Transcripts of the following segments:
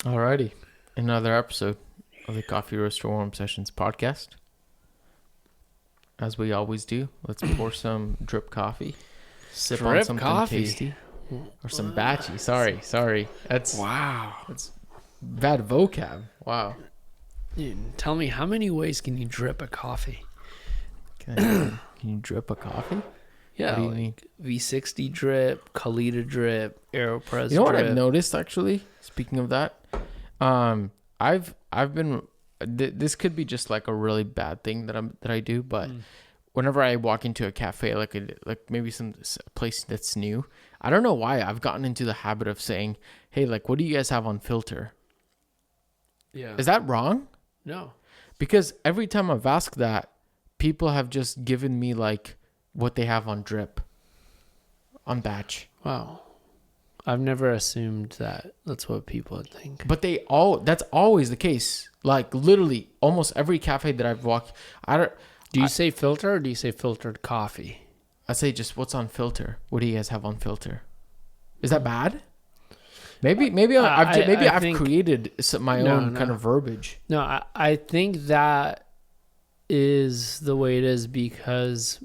Alrighty, another episode of the Coffee Roaster Warm Sessions podcast. As we always do, let's pour some drip coffee, sip on Drip something coffee. tasty, or some Batchy. Sorry, that's Wow. bad vocab. Wow. Dude, tell me, how many ways can you drip a coffee? Can you drip a coffee? Yeah, What do you like mean? V60 drip, Kalita drip, AeroPress You know what drip. I've noticed actually? Speaking of that, I've been. This could be just like a really bad thing that I do, but whenever I walk into a cafe, like maybe some place that's new, I don't know why I've gotten into the habit of saying, "Hey, like, what do you guys have on filter?" Yeah. Is that wrong? No. Because every time I've asked that, people have just given me like what they have on drip, on batch. Wow. I've never assumed that that's what people would think. But that's always the case. Like literally almost every cafe that I've walked, Do you say filter or do you say filtered coffee? I say just what's on filter. What do you guys have on filter? Is that bad? Maybe I've think- created my own No. kind of verbiage. No, I think that is the way it is because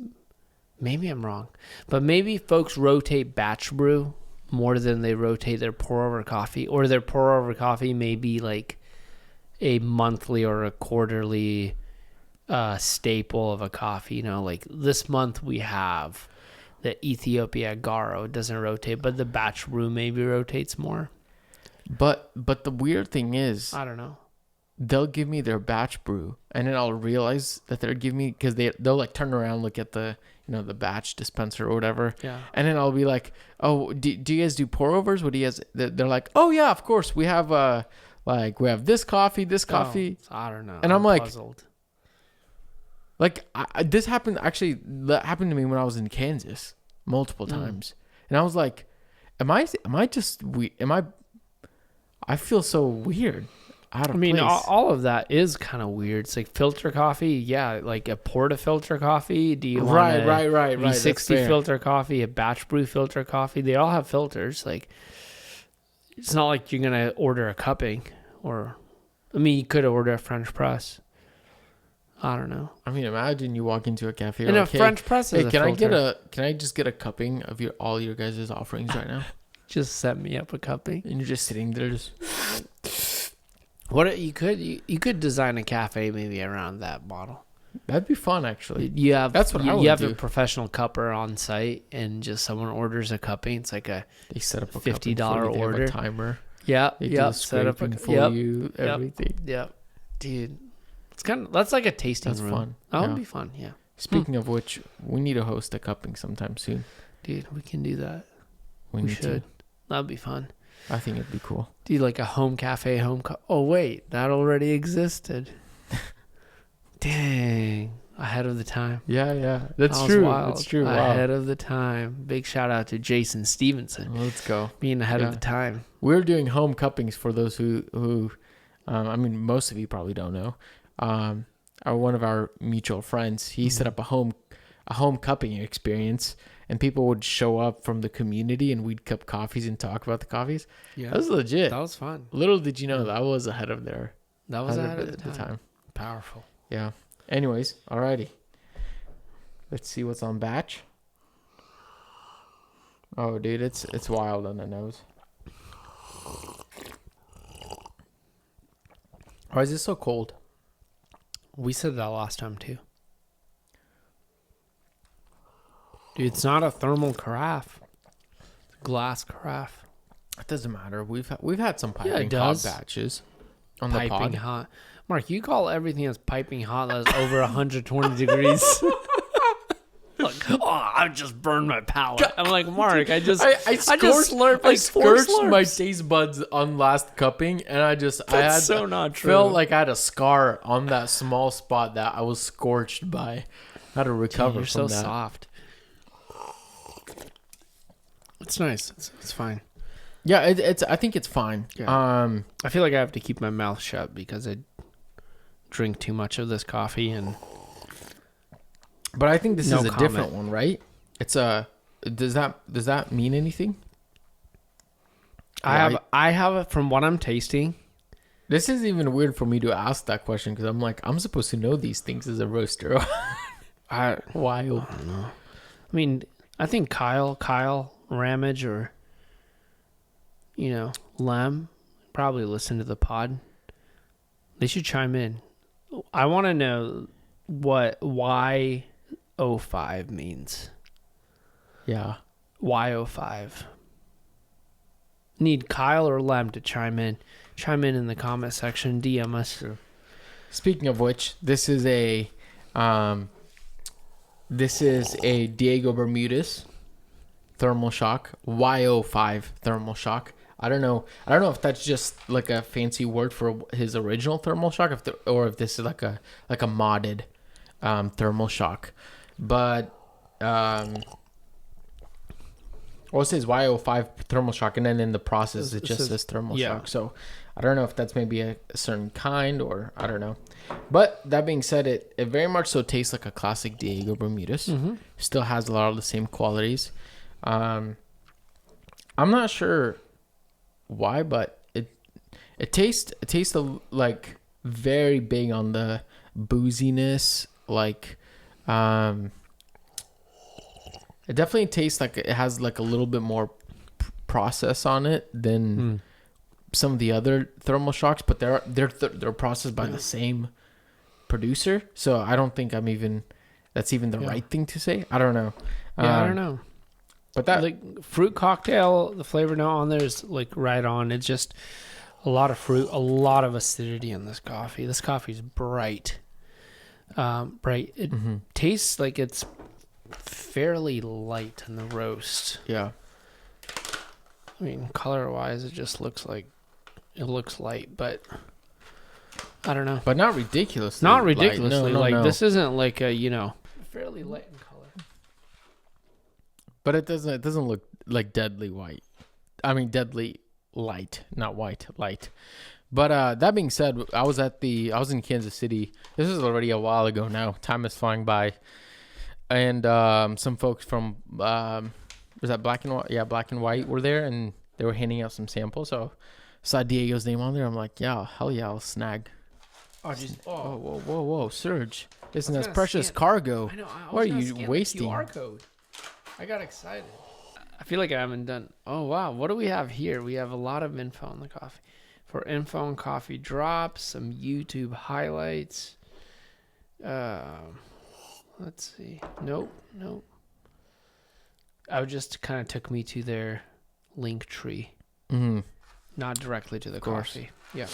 maybe I'm wrong, but maybe folks rotate batch brew more than they rotate their pour over coffee, or their pour over coffee may be like a monthly or a quarterly staple of a coffee. You know, like this month we have the Ethiopia Garo. It doesn't rotate, but the batch brew maybe rotates more. But the weird thing is, I don't know. they'll give me their batch brew, and then I'll realize that they're giving me because they'll like turn around, look at the the batch dispenser or whatever, Yeah. and then I'll be like, oh, do you guys do pour overs? What do you guys? They're like, oh yeah, of course we have we have this coffee. Oh, I don't know. And I'm like- puzzled. Like this happened actually. That happened to me when I was in Kansas multiple times, and I was like, am I just I feel so weird. Out of I mean, place. all of that is kind of weird. It's like filter coffee. Yeah, like a porta-filter coffee. Do you want right. a That's V60 fair. filter coffee, a batch brew filter coffee? They all have filters. Like, it's not like you're going to order a cupping or, I mean, you could order a French press. I don't know. I mean, imagine you walk into a cafe. And You're a like, hey, French press is hey, a can filter. can I just get a cupping of all your guys' offerings right now? Just set me up a cupping. And you're just sitting there, just What you could design a cafe maybe around that bottle. that'd be fun actually. You have That's what I would you have do. a professional cupper on site, and just someone orders a cupping. It's like a They set up a $50 cupping for you, they have order. a timer. yeah, They do the set up a scraping for you, yep. everything. Yep, dude, that's like a tasting That's room. fun. That Yeah. would be fun. Yeah, Speaking of which, we need to host a cupping sometime soon. dude, we can do that. We We need should. That'd be fun. to. I think it'd be cool. Do like a home cafe, Oh wait, that already existed. Dang, ahead of the time. Yeah, That that's was true. wild. That's true. Wow. Ahead of the time. Big shout out to Jason Stevenson Let's go. being ahead Yeah. of the time. We're doing home cuppings for those who I mean, most of you probably don't know. One of our mutual friends, he set up a home cupping experience, and people would show up from the community, and we'd cup coffees and talk about the coffees. Yeah, That was legit. that was fun. Little did you know that was ahead of their That was ahead of the time. Powerful. Yeah. Anyways, alrighty. Let's see what's on batch. Oh, dude, it's wild on the nose. Why is it so cold? We said that last time too. Dude, it's not a thermal carafe. It's a glass carafe. It doesn't matter. We've had some Yeah, it piping hot does. batches on the Piping pod. hot. Mark, you call everything that's piping hot that's over 120 degrees. Like, oh, I just burned my palate. I'm like, Mark, I just slurped like four scorched my slurps. taste buds on last cupping, and I That's so not true. felt like I had a scar on that small spot that I was scorched by. I had to recover You're from so that. soft. It's nice. It's fine. Yeah, it's. I think it's fine. Yeah. I feel like I have to keep my mouth shut because I drink too much of this coffee, and But I think this No is a comment. different one, right? It's a. Does that mean anything? I have it from what I'm tasting. This is even weird for me to ask that question because I'm like, I'm supposed to know these things as a roaster. Wild. I don't know. I mean, I think Kyle Ramage, or Lem, probably listen to the pod. They should chime in. I want to know what Y05 means. Yeah. Y05. Need Kyle or Lem to chime in. Chime in the comment section. DM us. Sure. Speaking of which, this is a Diego Bermudez thermal shock, Y05 thermal shock. I don't know if that's just like a fancy word for his original thermal shock, or if this is like a modded thermal shock. But well, it says Y05 thermal shock, and then in the process it just says thermal shock. So I don't know if that's maybe a certain kind, or I don't know. But that being said, it very much so tastes like a classic Diego Bermudez. Mm-hmm. Still has a lot of the same qualities. I'm not sure why, but it tastes like very big on the booziness. Like it definitely tastes like it has like a little bit more process on it than some of the other thermal shocks, but they're processed by the same producer. So I don't think that's even the right thing to say. I don't know. I don't know. But that like fruit cocktail, the flavor note on there is like right on. It's just a lot of fruit, a lot of acidity in this coffee. This coffee is bright. It tastes like it's fairly light in the roast. Yeah. I mean, color wise, it just looks light, but I don't know. But not ridiculously. Not ridiculously. No. This isn't like a, fairly light in color. But it doesn't look like deadly white. I mean, deadly light, not white, light. But that being said, I was in Kansas City. This is already a while ago now. Time is flying by. And some folks from was that Black and White? Yeah, Black and White were there, and they were handing out some samples. So I saw Diego's name on there. I'm like, yeah, hell yeah, I'll snag. Oh, just whoa, Surge! Isn't that precious cargo? I know. What are you wasting? The QR code. I got excited. I feel like I haven't done. Oh wow, what do we have here? We have a lot of info on the coffee. For info on coffee drops, some YouTube highlights. Let's see. Nope. I just kind of took me to their link tree. Mm-hmm. Not directly to the coffee. Yeah.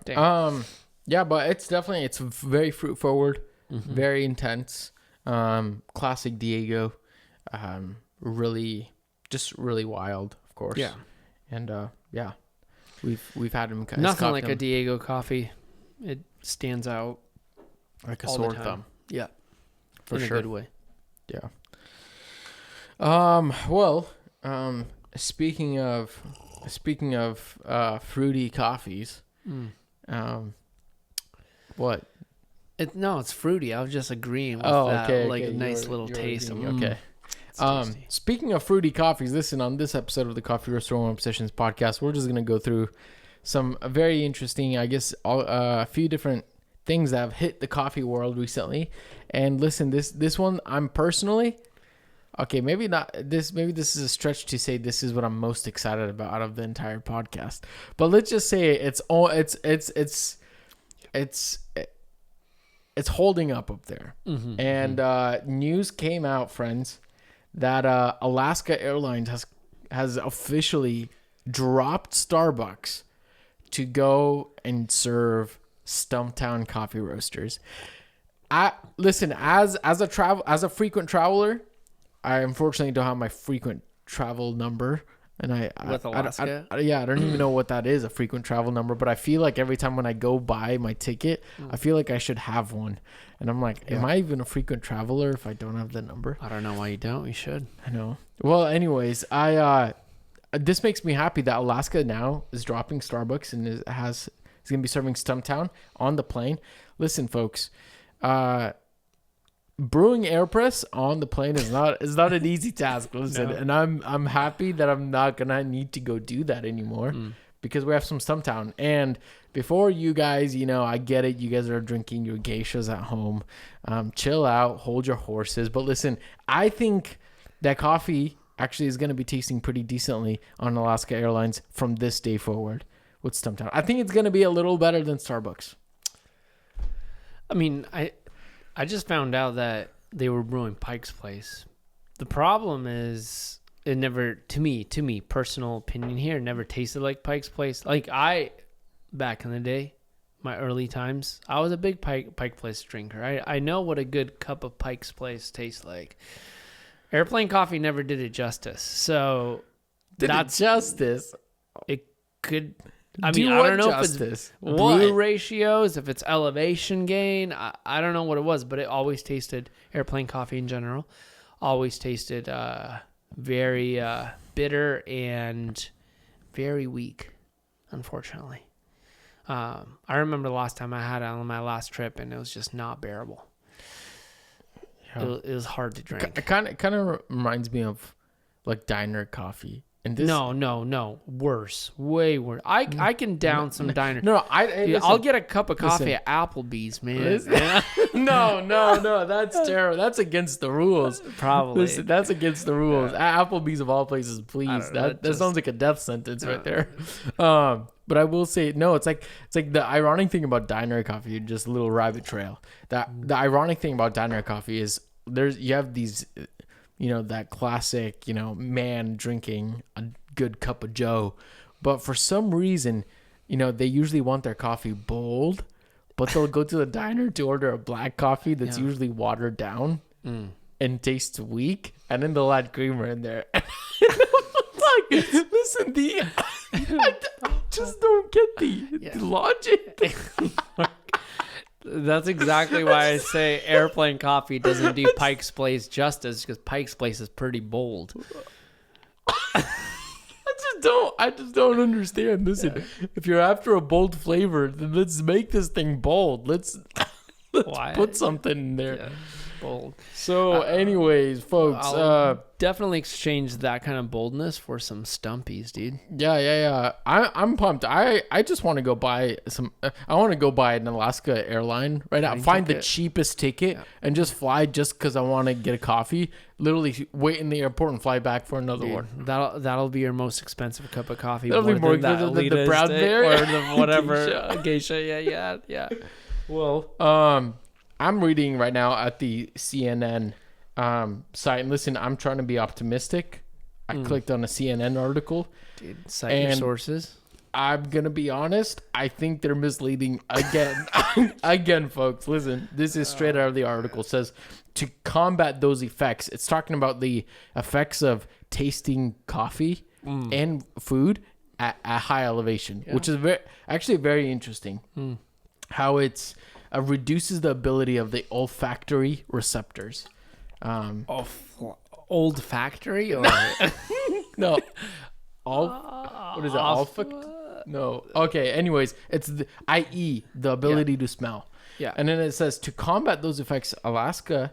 Dang. Yeah, but it's very fruit forward, very intense. Classic Diego. Really wild, of course. Yeah. And we've had him. Nothing like a Diego coffee. It stands out like a sore thumb. Yeah. For in sure. a good way. Yeah. Well, speaking of fruity coffees, what? It's fruity. I was just agreeing with that. Okay, like a nice little taste. Okay. Speaking of fruity coffees, listen, on this episode of the Coffee Roaster Warm Up Sessions podcast, we're just going to go through some very interesting, I guess, a few different things that have hit the coffee world recently. And listen, this one, I'm personally, okay, maybe this is a stretch to say this is what I'm most excited about out of the entire podcast. But let's just say it's holding up there. Mm-hmm, and news came out, friends, that Alaska Airlines has officially dropped Starbucks to go and serve Stumptown coffee roasters. Listen, as a frequent traveler, I unfortunately don't have my frequent travel number, and with Alaska. I don't even know what that is, a frequent travel number. But I feel like every time when I go buy my ticket, I feel like I should have one, and I'm like, am I even a frequent traveler if I don't have the number? I don't know why you don't. You should. I know. Well, anyways, this makes me happy that Alaska now is dropping Starbucks and is going to be serving Stumptown on the plane. Listen, folks, brewing AirPress on the plane is not an easy task. Listen, and I'm happy that I'm not gonna need to go do that anymore because we have some Stumptown. And before you guys, I get it. You guys are drinking your geishas at home. Chill out, hold your horses. But listen, I think that coffee actually is going to be tasting pretty decently on Alaska Airlines from this day forward with Stumptown. I think it's going to be a little better than Starbucks. I mean, I just found out that they were brewing Pike's Place. The problem is it never, to me, personal opinion here, never tasted like Pike's Place. Like back in the day, my early times, I was a big Pike Place drinker. I know what a good cup of Pike's Place tastes like. Airplane coffee never did it justice. So It could. I mean, I don't know if it's brew ratios, if it's elevation gain. I don't know what it was, but it always tasted, airplane coffee in general, always tasted very bitter and very weak, unfortunately. I remember the last time I had it on my last trip, and it was just not bearable. Yeah. It was hard to drink. It kind of reminds me of like diner coffee. And this, no, worse, way worse. I can down some diner. No, I'll get a cup of coffee at Applebee's, man. No, that's terrible. That's against the rules. Probably. Listen, that's against the rules. At Applebee's of all places, please. That sounds like a death sentence right there. But I will say, no, it's like the ironic thing about diner coffee, just a little rabbit trail. The ironic thing about diner coffee is you have these, that classic, man drinking a good cup of Joe. But for some reason, they usually want their coffee bold, but they'll go to the diner to order a black coffee that's usually watered down and tastes weak. And then they'll add creamer in there. Listen, I just don't get the logic. That's exactly why I say airplane coffee doesn't do Pike's Place justice, because Pike's Place is pretty bold. I just don't understand. Listen, if you're after a bold flavor, then let's make this thing bold. Let's put something in there. Yeah, bold. So, anyways, folks, I'll definitely exchange that kind of boldness for some Stumpies, dude. Yeah. I'm pumped. I just want to go buy I want to go buy an Alaska airline right now. Find the cheapest ticket and just fly just because I want to get a coffee. Literally wait in the airport and fly back for another one. That'll be your most expensive cup of coffee. That'll be more than the brown bear or the whatever geisha. Yeah. Well, I'm reading right now at the CNN site, and listen, I'm trying to be optimistic. I clicked on a CNN article. Dude, cite your sources. I'm gonna be honest. I think they're misleading again. Again, folks, listen. This is straight out of the article. It says to combat those effects. It's talking about the effects of tasting coffee and food at high elevation, which is very interesting. How it's reduces the ability of the olfactory receptors. Old factory or no? What is it? Olfact? No. Okay. Anyways, it's i.e. the ability to smell. Yeah. And then it says to combat those effects, Alaska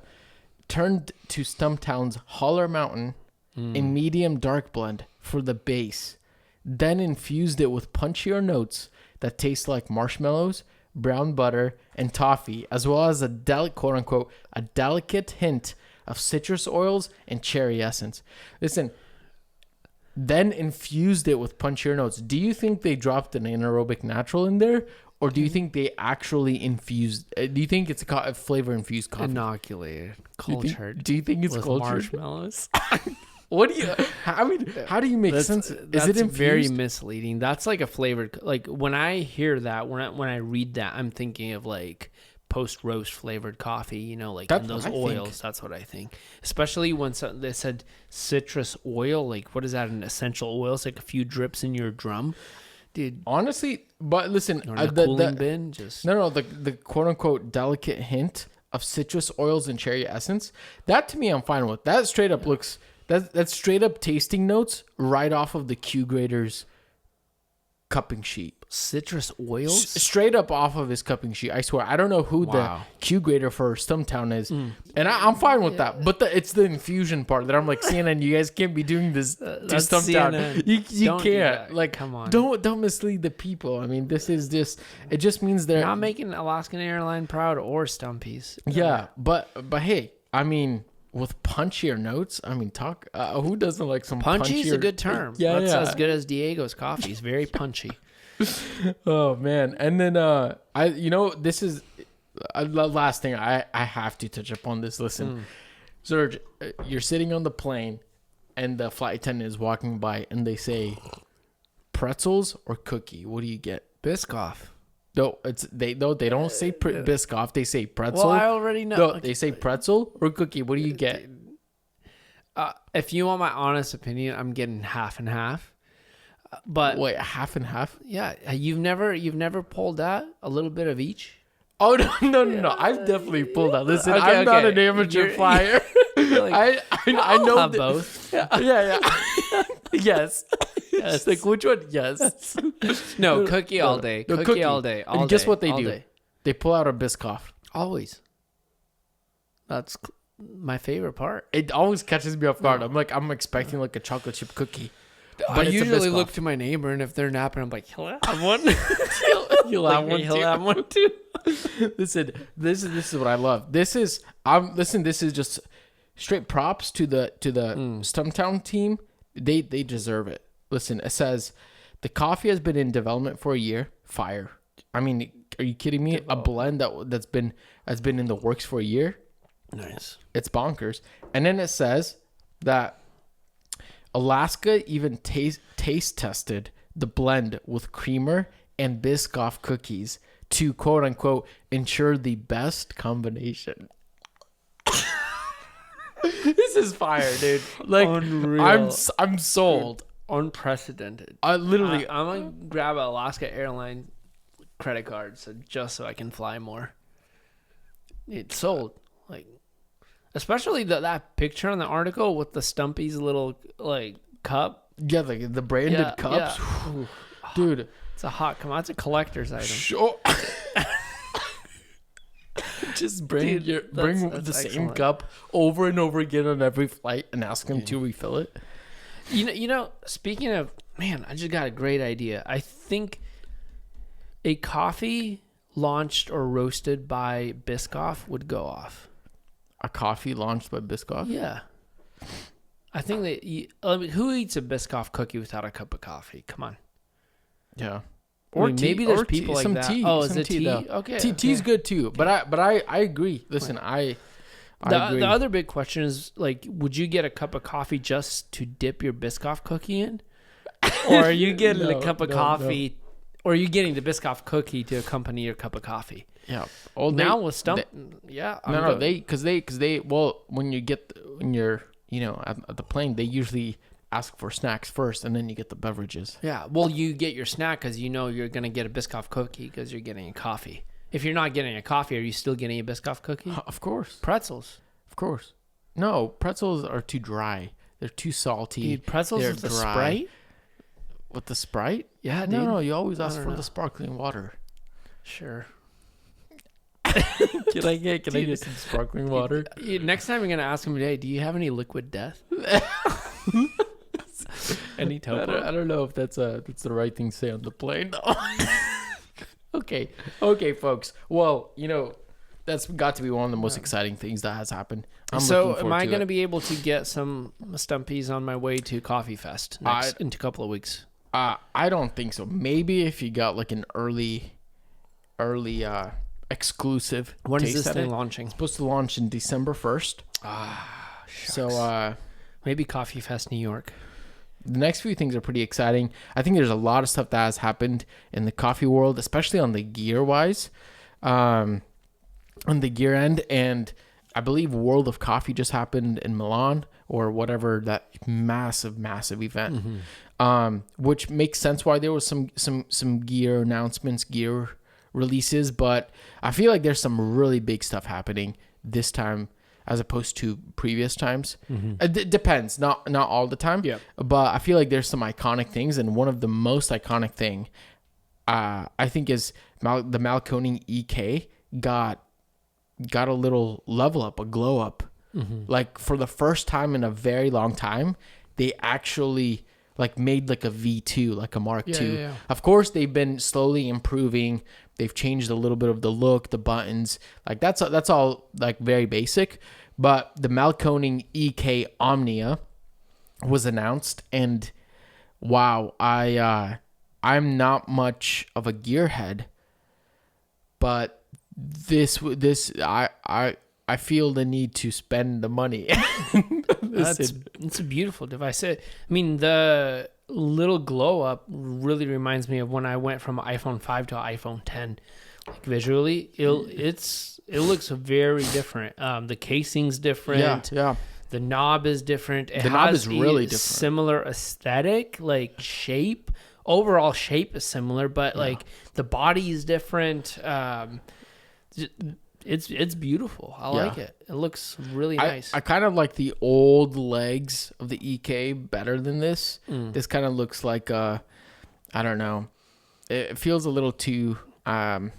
turned to Stumptown's Holler Mountain in medium dark blend for the base, then infused it with punchier notes that taste like marshmallows, brown butter, and toffee, as well as quote unquote, a delicate hint of citrus oils and cherry essence. Listen, then infused it with punchier notes. Do you think they dropped an anaerobic natural in there? Or do you think they actually infused? Do you think it's a flavor infused coffee? Inoculated, cultured. Do you think it's with cultured? Marshmallows. What do you? How do you make sense? Is it infused? Very misleading. That's like a flavored. Like when I hear that, when I read that, I'm thinking of like post roast flavored coffee. Like in those oils. That's what I think. Especially when they said citrus oil. Like what is that? An essential oil? It's like a few drips in your drum. Dude, honestly, but listen, the cooling bin, just the quote unquote delicate hint of citrus oils and cherry essence. That to me, I'm fine with. That straight up looks. That's straight up tasting notes right off of the Q Grader's cupping sheet. citrus oils? Straight up off of his cupping sheet. I swear. I don't know who the Q grader for Stumptown is. And I'm fine with that. But it's the infusion part that I'm like, CNN, you guys can't be doing this to Stumptown. You can't. Like, come on. Don't mislead the people. I mean, this is just, it just means they're not making Alaska Airlines proud or Stumpies. Yeah. But hey, I mean, with punchier notes, I mean, who doesn't like some punchy? Punchier? Is a good term. That's as good as Diego's coffee. It's very punchy. Oh man. And then this is the last thing I have to touch upon this. Listen, Serge, you're sitting on the plane and the flight attendant is walking by and they say pretzels or cookie. What do you get? Biscoff. No, they don't say Biscoff. They say pretzel. Well, I already know. No, they say pretzel or cookie. What do you get? If you want my honest opinion, I'm getting half and half. But wait, half and half? Yeah, you've never pulled that? A little bit of each? Oh no! I've definitely pulled that. Listen, I'm not an amateur flyer. Like, I know both. Yeah. Yes. Yes. Like which one? Yes. No, cookie all day. Cookie all day. And guess what they do? They pull out a Biscoff. Always. That's my favorite part. It always catches me off guard. I'm expecting like a chocolate chip cookie. But I usually look to my neighbor, and if they're napping, I'm like, he'll have one. He'll have one too. Listen, this is what I love. This is just straight props to the Stumptown team. They deserve it. Listen, it says the coffee has been in development for a year. Fire. I mean, are you kidding me? A blend that's been in the works for a year. Nice. It's bonkers. And then it says that Alaska even taste tested the blend with creamer and Biscoff cookies to quote unquote ensure the best combination. This is fire, dude. Like, unreal. I'm sold. Unprecedented. Literally, I'm gonna grab an Alaska Airlines credit card so I can fly more. It's sold. Like, especially that picture on the article with the Stumpy's little like cup. Yeah, like the branded cups. Yeah. Dude, it's a hot come on. It's a collector's item. Sure. Just bring the same cup over and over again on every flight and ask them to refill it. You know, speaking of, man, I just got a great idea. I think a coffee launched or roasted by Biscoff would go off. A coffee launched by Biscoff? Yeah. I think who eats a Biscoff cookie without a cup of coffee? Come on. Yeah. Or maybe there's people like that. Tea. Oh, is it tea? Though. Okay. Tea's good too. Okay. But I agree. Listen, I agree. The other big question is, like, would you get a cup of coffee just to dip your Biscoff cookie in? Or are you getting a cup of coffee, or are you getting the Biscoff cookie to accompany your cup of coffee? Yeah. When you're at the plane, they usually ask for snacks first, and then you get the beverages. Yeah. Well, you get your snack because you know you're gonna get a Biscoff cookie because you're getting a coffee. If you're not getting a coffee, are you still getting a Biscoff cookie? Of course. Pretzels. Of course. No, pretzels are too dry. They're too salty. Dude, pretzels with the Sprite? With the Sprite? Yeah, dude. No, you always ask for the sparkling water. Sure. Can I get some sparkling water? Next time you're gonna ask him, hey, do you have any liquid death? Any topo? I don't know if that's the right thing to say on the plane. No. Okay, folks. Well, that's got to be one of the most exciting things that has happened. So, am I going to be able to get some Stumpies on my way to Coffee Fest in a couple of weeks? I don't think so. Maybe if you got like an early exclusive. When is this thing launching? It's supposed to launch in December 1st. Shucks. So maybe Coffee Fest New York. The next few things are pretty exciting. I think there's a lot of stuff that has happened in the coffee world, especially on the gear wise, on the gear end. And I believe World of Coffee just happened in Milan or whatever, that massive event, which makes sense why there was some gear announcements, gear releases. But I feel like there's some really big stuff happening this time as opposed to previous times. It depends, not all the time. Yeah. But I feel like there's some iconic things, and one of the most iconic thing I think is the Mahlkonig EK got a little level up, a glow up. Like for the first time in a very long time, they actually like made like a V2, like a Mark II. Yeah. Of course, they've been slowly improving. They've changed a little bit of the look, the buttons. Like that's all like very basic. But the Mahlkonig EK Omnia was announced, and wow, I'm not much of a gearhead, but this I feel the need to spend the money. It's a beautiful device. I mean, the little glow up really reminds me of when I went from iPhone 5 to iPhone 10. Like visually, it looks very different. The casing's different. Yeah. The knob is different. The knob is really different. Similar aesthetic, like shape. Overall shape is similar, but like the body is different. It's beautiful. I like it. It looks really nice. I kind of like the old legs of the EK better than this. This kind of looks like I don't know. It feels a little too like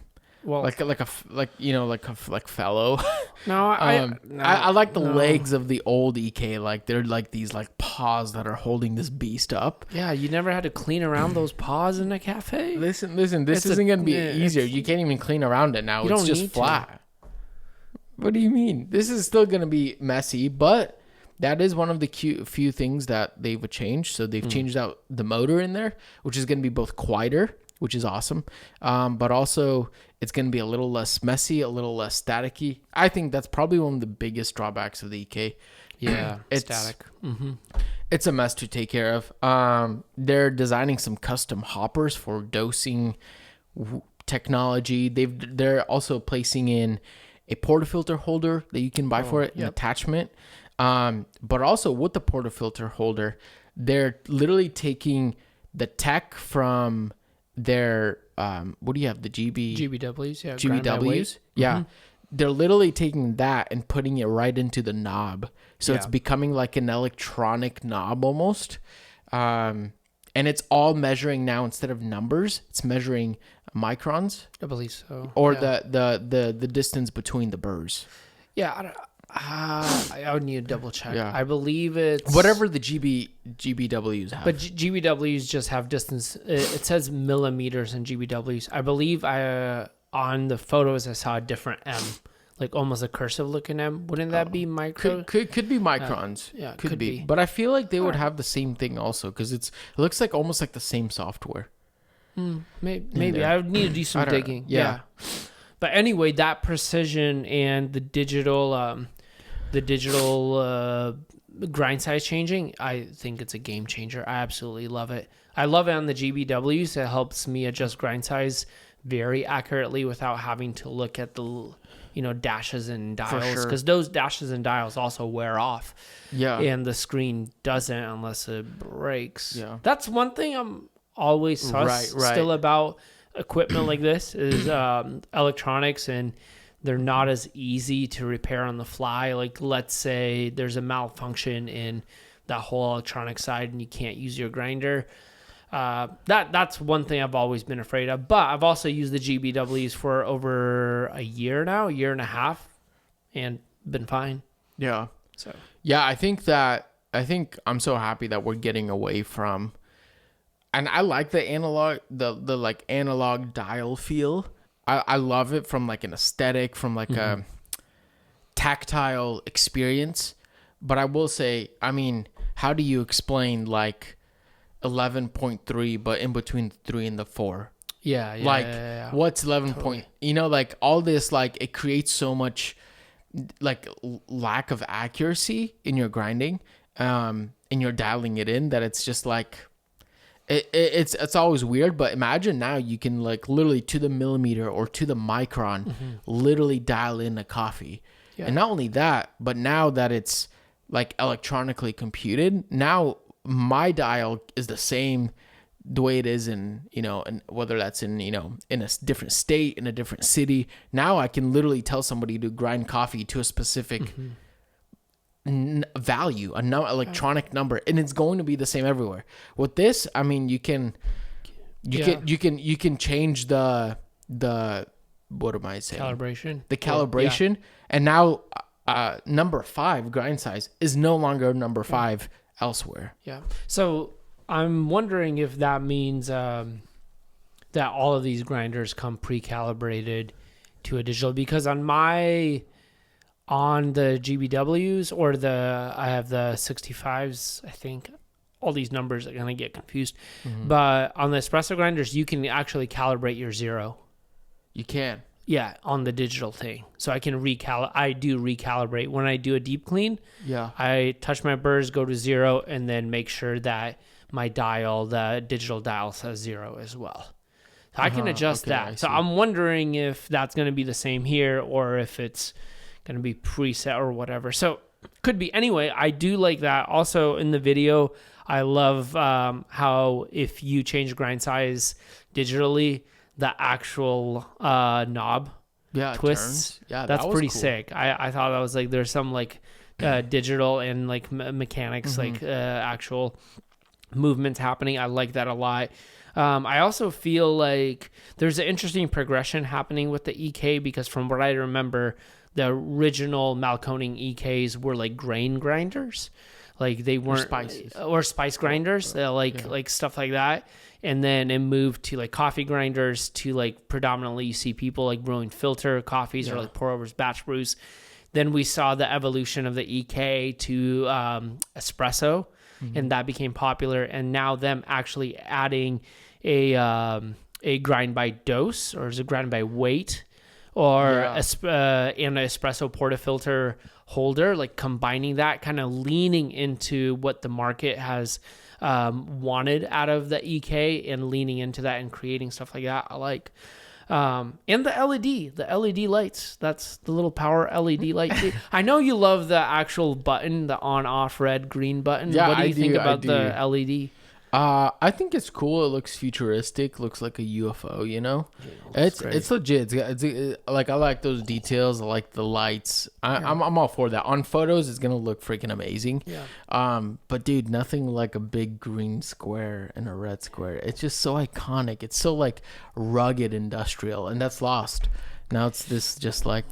fellow. No, I like the legs of the old EK. Like they're like these like paws that are holding this beast up. Yeah, you never had to clean around those paws in a cafe. Listen. This isn't gonna be easier. You can't even clean around it now. It's just flat. What do you mean? This is still gonna be messy, but that is one of the few things that they've changed. So they've changed out the motor in there, which is gonna be both quieter, which is awesome, but also it's going to be a little less messy, a little less staticky. I think that's probably one of the biggest drawbacks of the EK. Yeah, it's static. It's a mess to take care of. They're designing some custom hoppers for dosing technology. They're also placing in a portafilter holder that you can buy for it, an attachment. But also with the portafilter holder, they're literally taking the tech from their what do you have, the GBWs, yeah, GBWs, yeah. They're literally taking that and putting it right into the knob, so it's becoming like an electronic knob almost, and it's all measuring now. Instead of numbers, it's measuring microns, I believe so, or the distance between the burrs. I would need to double check. Yeah. I believe it's whatever the GBWs have. But GBWs just have distance. It says millimeters in GBWs. I believe on the photos I saw a different M, like almost a cursive looking M. Wouldn't that be micro? Could be microns. Could be. But I feel like they would have the same thing also, because it looks like almost like the same software. Maybe I would need to do some digging. Yeah. But anyway, that precision and the digital grind size changing, I think it's a game changer. I absolutely love it. I love it on the GBWs. It helps me adjust grind size very accurately without having to look at the dashes and dials, because those dashes and dials also wear off. Yeah. And the screen doesn't unless it breaks. Yeah. That's one thing I'm always still about equipment like this is electronics, and they're not as easy to repair on the fly. Like, let's say there's a malfunction in that whole electronic side and you can't use your grinder. That's one thing I've always been afraid of. But I've also used the GBWs for over a year now, a year and a half, and been fine. Yeah. So yeah, I think I'm so happy that we're getting away from, and I like the analog, the like analog dial feel. I love it from like an aesthetic, from like a tactile experience. But I will say, I mean, how do you explain like 11.3, but in between the 3 and the 4? Yeah. What's 11 point? Like all this, like it creates so much like lack of accuracy in your grinding, and you're dialing it in, that it's just like it's always weird. But imagine now you can like literally to the millimeter or to the micron literally dial in a coffee. Yeah. And not only that, but now that it's like electronically computed, now my dial is the same the way it is in, and whether that's in, in a different state, in a different city. Now I can literally tell somebody to grind coffee to a specific value, electronic number, and it's going to be the same everywhere. With this, I mean, you can You can change the what am I saying? Calibration. The calibration, and now number 5 grind size is no longer number 5 elsewhere. Yeah. So I'm wondering if that means that all of these grinders come pre-calibrated to a digital, because on the GBWs or I have the 65s, I think all these numbers are going to get confused. Mm-hmm. But on the espresso grinders, you can actually calibrate your zero. You can. Yeah, on the digital thing. So I can recalibrate. When I do a deep clean, I touch my burrs, go to 0, and then make sure that my dial, the digital dial, says 0 as well. So I can adjust that. So I'm wondering if that's going to be the same here or if it's going to be preset or whatever. So could be. Anyway, I do like that. Also in the video, I love how if you change grind size digitally, the actual knob twists. Turns. Yeah, that's that was pretty cool. sick. I thought that was like, there's some like digital and like mechanics, like actual movements happening. I like that a lot. I also feel like there's an interesting progression happening with the EK, because from what I remember, the original Mahlkonig EKs were like grain grinders. Like they weren't or spice grinders, like stuff like that. And then it moved to like coffee grinders, to like predominantly you see people like brewing filter coffees or like pour overs, batch brews. Then we saw the evolution of the EK to espresso, and that became popular. And now them actually adding a grind by dose, or is it grind by weight, or an espresso portafilter holder, like combining that, kind of leaning into what the market has wanted out of the EK and leaning into that and creating stuff like that. I like. And the LED lights, that's the little power LED light. I know you love the actual button, the on, off, red, green button. Yeah, what do you think about the LED? I think it's cool. It looks futuristic. Looks like a UFO. You know, it's legit. It's like, I like those details. I like the lights. I'm all for that. On photos, it's gonna look freaking amazing. Yeah. But dude, nothing like a big green square and a red square. It's just so iconic. It's so like rugged, industrial, and that's lost. Now it's this just like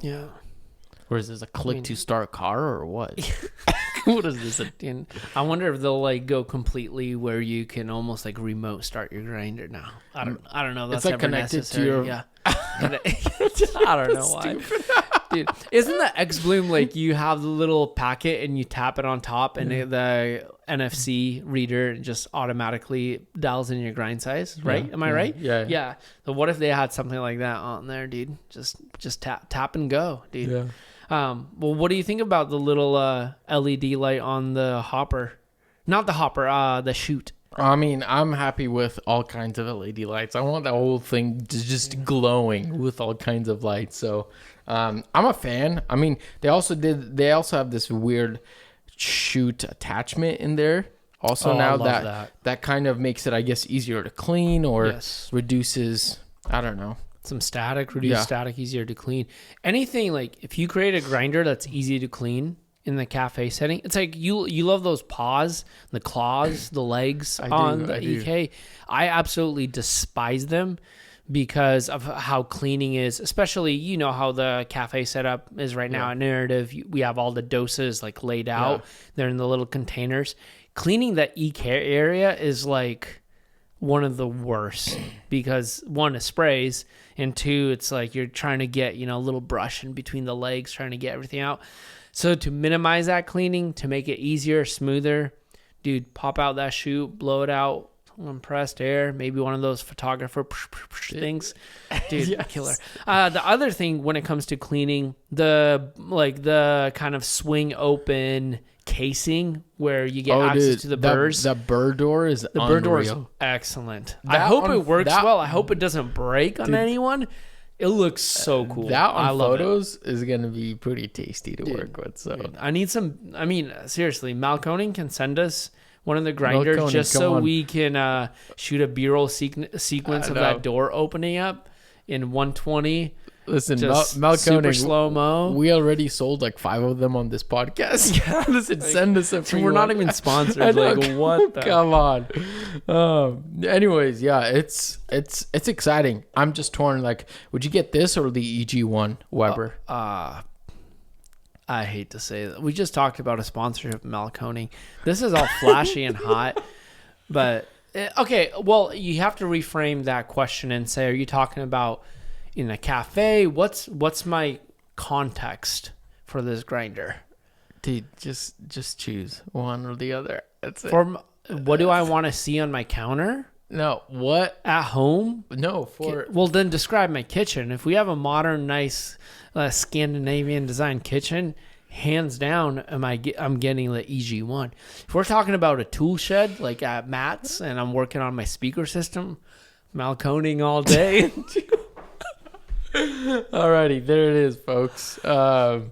Or is this a click to start car or what? What is this? I wonder if they'll like go completely where you can almost like remote start your grinder now. I don't know. That's it's like connected necessary. to your. Yeah. I don't know why. Dude, isn't the X Bloom like you have the little packet and you tap it on top and the NFC reader just automatically dials in your grind size, right? Yeah, Am I right? Yeah. So what if they had something like that on there, dude? Just tap and go, dude. Yeah. Well, what do you think about the little LED light on the hopper? Not the hopper, the chute. I mean, I'm happy with all kinds of LED lights. I want the whole thing just glowing with all kinds of lights. So, I'm a fan. I mean, they also have this weird chute attachment in there. Also, now that kind of makes it, I guess, easier to clean or reduces, I don't know. Some static, reduce static, easier to clean. Anything like if you create a grinder that's easy to clean in the cafe setting, it's like you love those paws, the claws, the legs on the EK. I absolutely despise them because of how cleaning is, especially, you know, how the cafe setup is right now at Narrative. We have all the doses like laid out. They're in the little containers. Cleaning that EK area is like one of the worst because one, it sprays, and two, it's like you're trying to get, you know, a little brush in between the legs, trying to get everything out. So to minimize that cleaning, to make it easier, smoother, dude, pop out that chute, blow it out, compressed air, maybe one of those photographer things, dude, killer. The other thing when it comes to cleaning, the kind of swing open casing where you get access to the burrs. The burr door is the burr door is excellent. I hope it works well. I hope it doesn't break on anyone. It looks so cool. That on photos is going to be pretty tasty to work with. So I need some. I mean, seriously, Mahlkonig can send us one of the grinders just so we can shoot a B-roll sequence of that door opening up in 120 Listen, Just super Mahlkonig, slow-mo. we already sold like 5 of them on this podcast. Yeah. Listen, send us a free We're not one. even sponsored. I know, Like, what the? Come on. Anyways, yeah, it's exciting. I'm just torn. Like, would you get this or the EG1 Weber? I hate to say that. We just talked about a sponsorship, Mahlkonig. This is all flashy and hot, but okay. Well, you have to reframe that question and say, are you talking about in a cafe? What's my context for this grinder? Dude, just choose one or the other. That's it. What do I want to see on my counter? No, what? At home? No, for... Well, then describe my kitchen. If we have a modern, nice Scandinavian design kitchen, hands down, I'm getting the EG1. If we're talking about a tool shed, like at Matt's, and I'm working on my speaker system, Mahlkonig all day. Alrighty, there it is, folks. Yeah,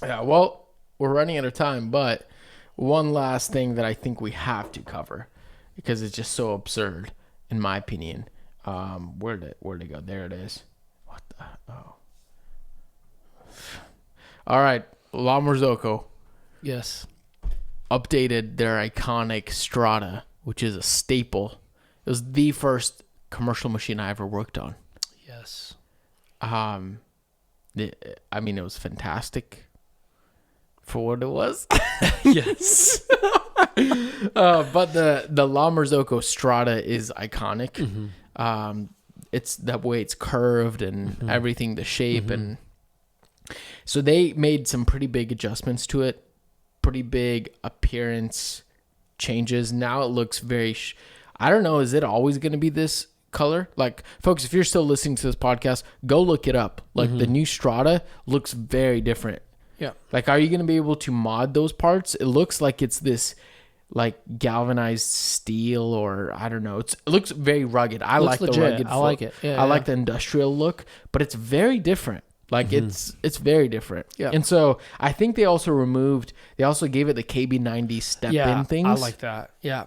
well, we're running out of time, but one last thing that I think we have to cover because it's just so absurd, in my opinion. Where'd it go? There it is. What the? Oh. All right, La Marzocco. Yes. Updated their iconic Strada, which is a staple. It was the first commercial machine I ever worked on. Yes. I mean, it was fantastic for what it was. Yes. But the La Marzocco Strada is iconic. Mm-hmm. It's that way it's curved and everything, the shape. And so they made some pretty big adjustments to it, pretty big appearance changes. Now it looks very, I don't know, is it always going to be this color? Like, folks, if you're still listening to this podcast, go look it up. Like, the new Strada looks very different. Yeah. Like, are you going to be able to mod those parts? It looks like it's this, like, galvanized steel, or I don't know. It looks very rugged. I like legit. the rugged. I like it. Yeah, I like the industrial look, but it's very different. Like, it's very different. Yeah. And so I think they also gave it the KB90 step-in things. I like that. Yeah.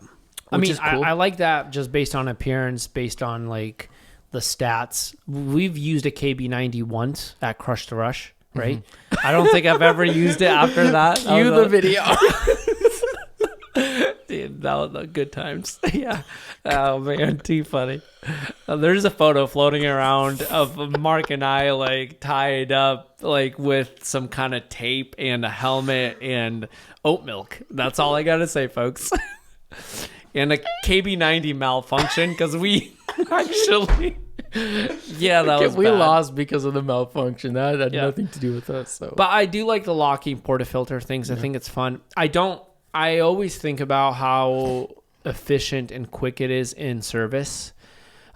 Which is cool. I like that just based on appearance, based on like the stats. We've used a KB90 once at Crush the Rush, right? I don't think I've ever used it after that. Cue the video. Dude, that was good times. Yeah. Oh man, too funny. There's a photo floating around of Mark and I like tied up like with some kind of tape and a helmet and oat milk. That's all I gotta say, folks. And a KB90 malfunction because we actually, that was we bad. lost because of the malfunction. That had nothing to do with us. So, but I do like the locking portafilter things. I think it's fun. I always think about how efficient and quick it is in service.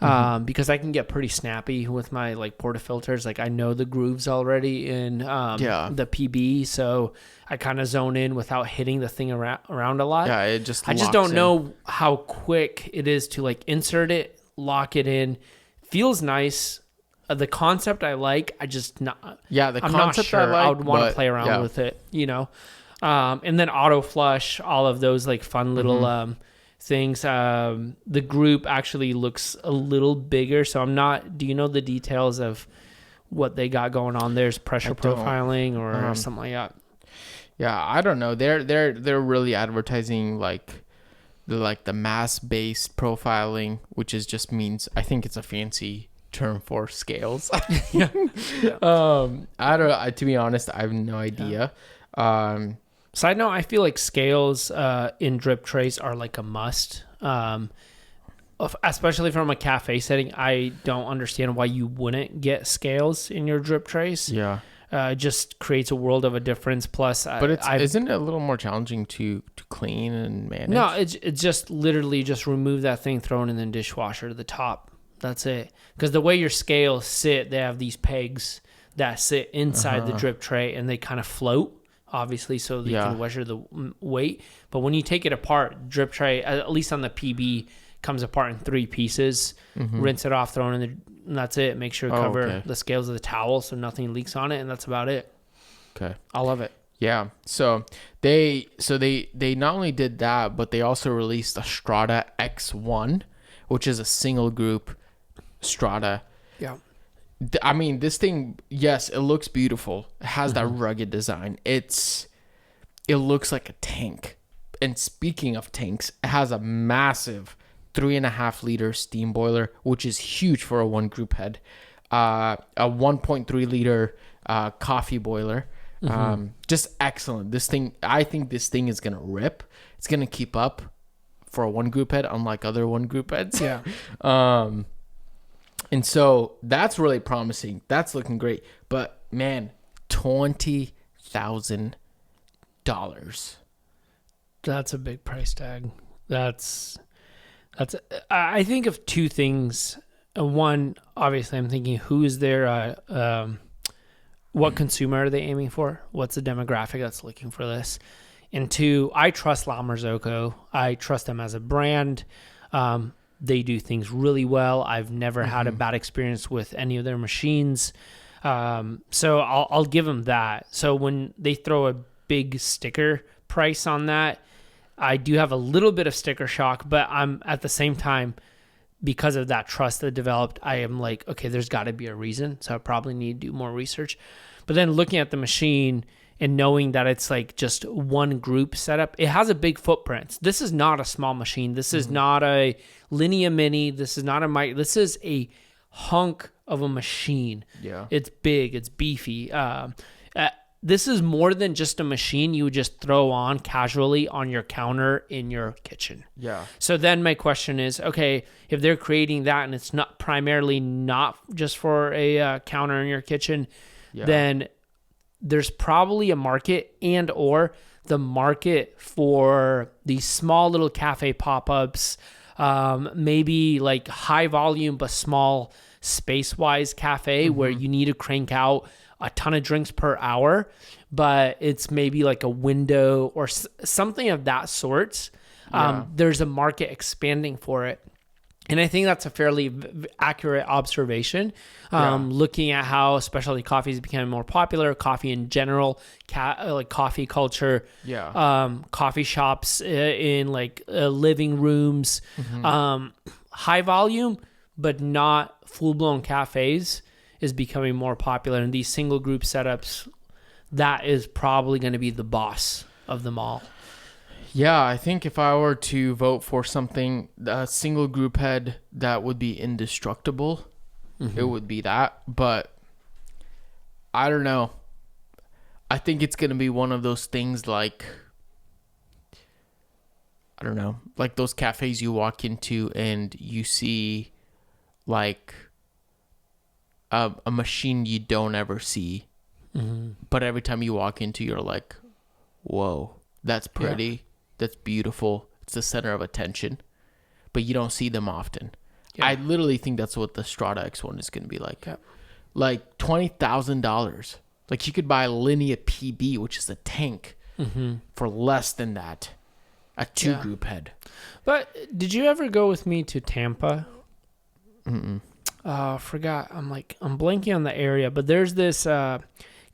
Because I can get pretty snappy with my like portafilters. Like I know the grooves already in the PB, so I kind of zone in without hitting the thing around a lot. Yeah, I just don't know how quick it is to like insert it, lock it in. Feels nice. The concept I like. I just not. Yeah, the I'm concept not sure. I like, I would want but, to play around with it, you know. And then auto flush, all of those like fun little things. The group actually looks a little bigger, so I'm not. Do you know the details of what they got going on? There's pressure profiling or something like that. Yeah, I don't know. They're really advertising like the mass-based profiling, which is just means I think it's a fancy term for scales. Yeah. I don't. To be honest, I have no idea. Side note: I feel like scales in drip trays are like a must. Especially from a cafe setting, I don't understand why you wouldn't get scales in your drip trays. Yeah. It just creates a world of a difference. Plus, but isn't it a little more challenging to clean and manage? No, it's just literally just remove that thing, throw it in the dishwasher to the top. That's it. Because the way your scales sit, they have these pegs that sit inside the drip tray and they kind of float, obviously, so they can measure the weight. But when you take it apart, drip tray, at least on the PB, comes apart in 3 pieces. Rinse it off, throw it in and that's it. Make sure to cover the scales of the towel so nothing leaks on it, and that's about it. Okay. I love it. Yeah. So they not only did that, but they also released a Strada X1, which is a single group Strada. Yeah. I mean, this thing, yes, it looks beautiful. It has that rugged design. It looks like a tank. And speaking of tanks, it has a massive 3.5 liter steam boiler, which is huge for a one group head. A 1.3 liter coffee boiler. Just excellent. This thing, I think this thing is gonna rip. It's gonna keep up for a one group head, unlike other one group heads. Yeah. And so that's really promising. That's looking great. But man, $20,000. That's a big price tag. That's. I think of two things. One, obviously, I'm thinking who is their, what consumer are they aiming for? What's the demographic that's looking for this? And two, I trust La Marzocco. I trust them as a brand. They do things really well. I've never had a bad experience with any of their machines. So I'll give them that. So when they throw a big sticker price on that, I do have a little bit of sticker shock, but I'm at the same time, because of that trust that developed, I am like, okay, there's got to be a reason. So I probably need to do more research. But then looking at the machine and knowing that it's like just one group setup, it has a big footprint. This is not a small machine. This is not a Linea Mini. This is not a mic. This is a hunk of a machine. Yeah. It's big. It's beefy. This is more than just a machine you would just throw on casually on your counter in your kitchen. Yeah. So then my question is, okay, if they're creating that and it's not primarily not just for a counter in your kitchen, then there's probably a market and or the market for these small little cafe pop-ups, maybe like high volume but small space-wise cafe where you need to crank out a ton of drinks per hour, but it's maybe like a window or something of that sort. There's a market expanding for it. And I think that's a fairly accurate observation. Looking at how specialty coffee is becoming more popular, coffee in general, like coffee culture, coffee shops in like living rooms, high volume, but not full-blown cafes is becoming more popular. And these single group setups, that is probably going to be the boss of them all. Yeah, I think if I were to vote for something, a single group head that would be indestructible, it would be that. But I don't know. I think it's going to be one of those things like, I don't know, like those cafes you walk into and you see like a machine you don't ever see. But every time you walk into, you're like, whoa, that's pretty. Yeah. That's beautiful. It's the center of attention. But you don't see them often. Yeah. I literally think that's what the Strada X1 is going to be like. Yeah. Like $20,000. Like you could buy a Linea PB, which is a tank, for less than that. A two-group head. But did you ever go with me to Tampa? Forgot. I'm blanking on the area, but there's this kind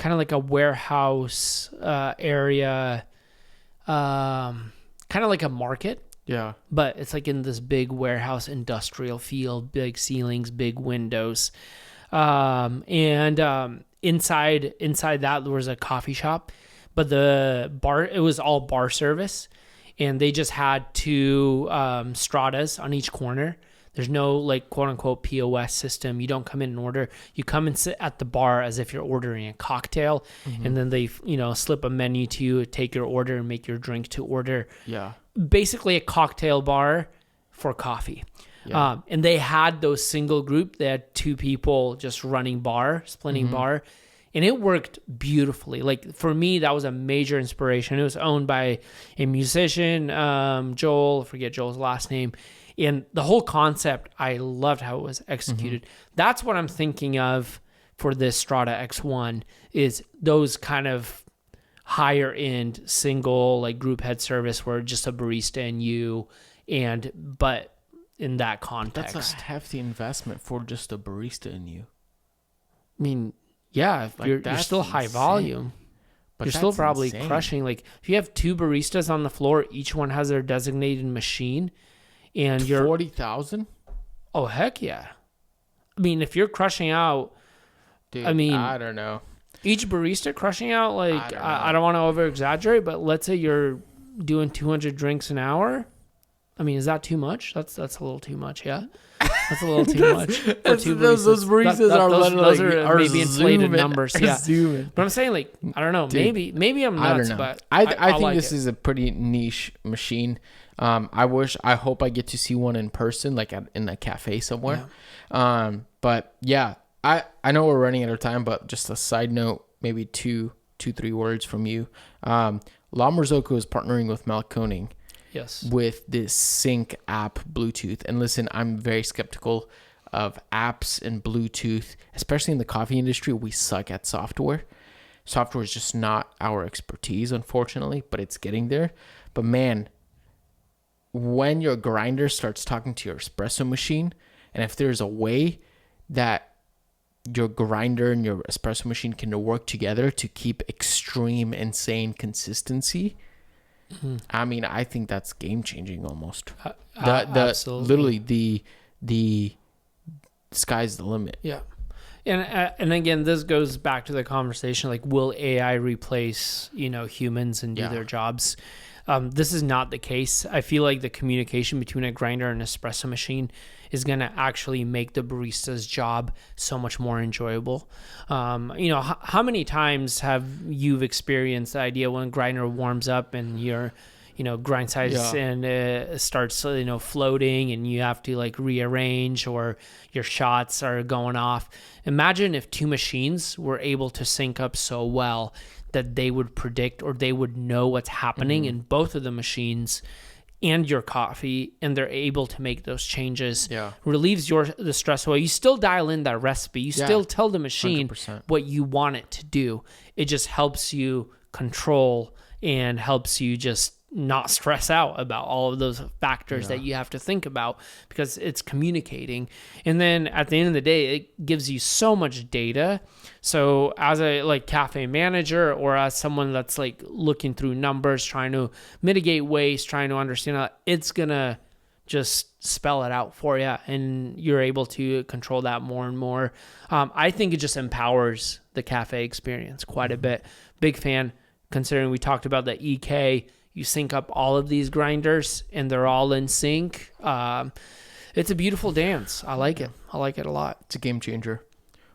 of like a warehouse area, kind of like a market. Yeah. But it's like in this big warehouse industrial field, big ceilings, big windows. And inside that there was a coffee shop, but the bar, it was all bar service, and they just had two Stradas on each corner. There's no like quote unquote POS system. You don't come in and order. You come and sit at the bar as if you're ordering a cocktail, and then they slip a menu to you, take your order, and make your drink to order. Yeah. Basically a cocktail bar for coffee. Yeah. And they had those single group. They had two people just running bar, splitting bar. And it worked beautifully. Like for me, that was a major inspiration. It was owned by a musician, Joel, I forget Joel's last name. And the whole concept, I loved how it was executed. That's what I'm thinking of for this Strada X1 is those kind of higher end single like group head service where just a barista and you, but in that context. That's a hefty investment for just a barista and you. I mean, yeah, if like you're still high insane. Volume. But you're still probably insane. Crushing. Like if you have two baristas on the floor, each one has their designated machine. And you're 40,000. Oh heck yeah! I mean, if you're crushing out Dude, I mean, I don't know. each barista crushing out, like, I don't want to over exaggerate, but let's say you're doing 200 drinks an hour. I mean, is that too much? That's a little too much, yeah. That's a little too much. For two those baristas those are maybe inflated zooming, numbers, yeah. Zooming. But I'm saying, like, I don't know. Dude, maybe I'm nuts, I don't know. but I think like this is a pretty niche machine. I hope I get to see one in person, like in a cafe somewhere. Yeah. But yeah, I know we're running out of time, but just a side note, maybe two, 3 words from you. La Marzocco is partnering with Mahlkonig. Yes. With this sync app Bluetooth. And listen, I'm very skeptical of apps and Bluetooth, especially in the coffee industry. We suck at software. Software is just not our expertise, unfortunately, but it's getting there. But man, when your grinder starts talking to your espresso machine, and if there's a way that your grinder and your espresso machine can work together to keep extreme, insane consistency, I mean, I think that's game changing almost. Absolutely. Literally, the sky's the limit. Yeah. And again, this goes back to the conversation, like, will AI replace, humans and do their jobs? This is not the case. I feel like the communication between a grinder and an espresso machine is going to actually make the barista's job so much more enjoyable. How many times have you experienced the idea when a grinder warms up and your, grind size and starts, floating, and you have to like rearrange, or your shots are going off. Imagine if 2 machines were able to sync up so well that they would predict, or they would know what's happening in both of the machines and your coffee, and they're able to make those changes. Relieves the stress away. You still dial in that recipe. You still tell the machine 100%. what you want it to do. It just helps you control and helps you just not stress out about all of those factors that you have to think about, because it's communicating. And then at the end of the day, it gives you so much data. So as a cafe manager, or as someone that's like looking through numbers, trying to mitigate waste, trying to understand that, it's gonna just spell it out for you, and you're able to control that more and more. I think it just empowers the cafe experience quite a bit. Big fan, considering we talked about the EK. You sync up all of these grinders and they're all in sync. It's a beautiful dance. I like it. I like it a lot. It's a game changer.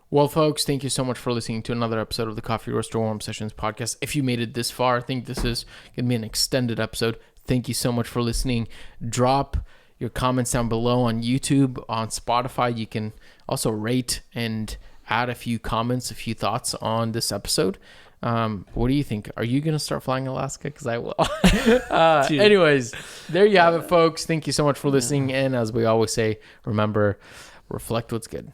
Well, folks, thank you so much for listening to another episode of the Coffee Roaster Warm Sessions podcast. If you made it this far, I think this is going to be an extended episode. Thank you so much for listening. Drop your comments down below on YouTube, on Spotify. You can also rate and add a few comments, a few thoughts on this episode. What do you think? Are you going to start flying Alaska? Because I will. Anyways, there you have it, folks. Thank you so much for listening. And as we always say, remember, reflect what's good.